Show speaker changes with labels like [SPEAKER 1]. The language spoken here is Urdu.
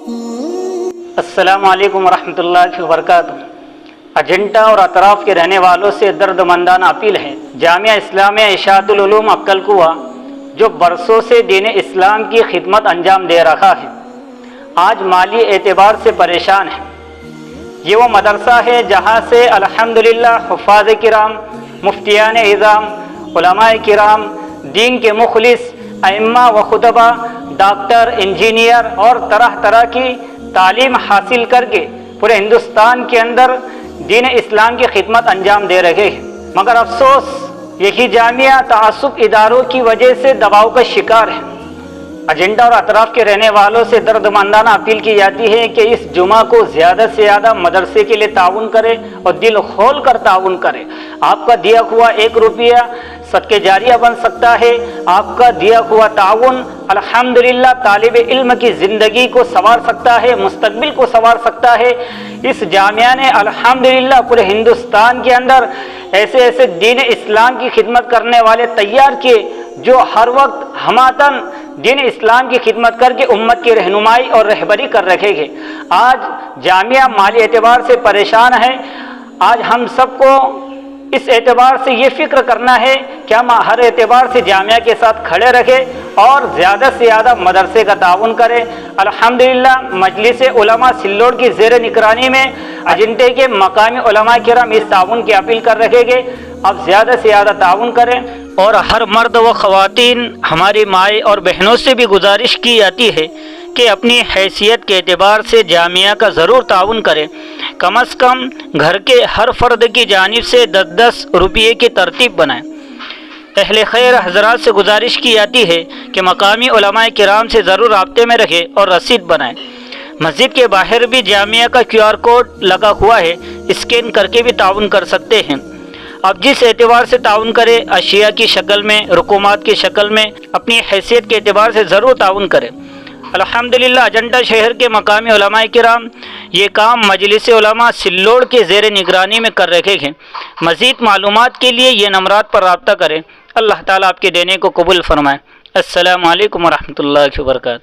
[SPEAKER 1] السلام علیکم ورحمۃ اللہ وبرکاتہ۔ اجنٹا اور اطراف کے رہنے والوں سے دردمندانہ اپیل ہے۔ جامعہ اسلامیہ اشاعت العلوم عقل کوہ جو برسوں سے دین اسلام کی خدمت انجام دے رہا ہے، آج مالی اعتبار سے پریشان ہے۔ یہ وہ مدرسہ ہے جہاں سے الحمدللہ حفاظ کرام، مفتیان اعظام، علماء کرام، دین کے مخلص، ائمہ و خطبہ، ڈاکٹر، انجینئر اور طرح طرح کی تعلیم حاصل کر کے پورے ہندوستان کے اندر دین اسلام کی خدمت انجام دے رہے ہیں، مگر افسوس یہی جامعہ تعصب اداروں کی وجہ سے دباؤ کا شکار ہے۔ اجنڈا اور اطراف کے رہنے والوں سے دردمندانہ اپیل کی جاتی ہے کہ اس جمعہ کو زیادہ سے زیادہ مدرسے کے لیے تعاون کرے اور دل کھول کر تعاون کرے۔ آپ کا دیا ہوا 1 روپیہ صدقہ جاریہ بن سکتا ہے۔ آپ کا دیا ہوا تعاون الحمدللہ طالب علم کی زندگی کو سنوار سکتا ہے، مستقبل کو سنوار سکتا ہے۔ اس جامعہ نے الحمدللہ پورے ہندوستان کے اندر ایسے دین اسلام کی خدمت کرنے والے تیار کیے جو ہر وقت ہماتن دین اسلام کی خدمت کر کے امت کی رہنمائی اور رہبری کر رکھے گے۔ آج جامعہ مالی اعتبار سے پریشان ہے۔ آج ہم سب کو اس اعتبار سے یہ فکر کرنا ہے کہ ہم ہر اعتبار سے جامعہ کے ساتھ کھڑے رکھیں اور زیادہ سے زیادہ مدرسے کا تعاون کریں۔ الحمدللہ مجلس علماء سلوڑ کی زیر نگرانی میں اجنٹے کے مقامی علماء کرام اس تعاون کی اپیل کر رکھے گے۔ اب زیادہ سے زیادہ تعاون کریں اور ہر مرد و خواتین، ہماری مائیں اور بہنوں سے بھی گزارش کی جاتی ہے کہ اپنی حیثیت کے اعتبار سے جامعہ کا ضرور تعاون کریں۔ کم از کم گھر کے ہر فرد کی جانب سے 10 روپئے کی ترتیب بنائیں۔ اہل خیر حضرات سے گزارش کی جاتی ہے کہ مقامی علماء کرام سے ضرور رابطے میں رکھیں اور رسید بنائیں۔ مسجد کے باہر بھی جامعہ کا QR کوڈ لگا ہوا ہے، اسکین کر کے بھی تعاون کر سکتے ہیں۔ اب جس اعتبار سے تعاون کرے، اشیاء کی شکل میں، رقومات کی شکل میں، اپنی حیثیت کے اعتبار سے ضرور تعاون کرے۔ الحمدللہ اجنٹا شہر کے مقامی علماء کرام یہ کام مجلس علماء سلوڑ کے زیر نگرانی میں کر رکھے ہیں۔ مزید معلومات کے لیے یہ نمبرات پر رابطہ کریں۔ اللہ تعالیٰ آپ کے دینے کو قبول فرمائے۔ السلام علیکم ورحمۃ اللہ وبرکاتہ۔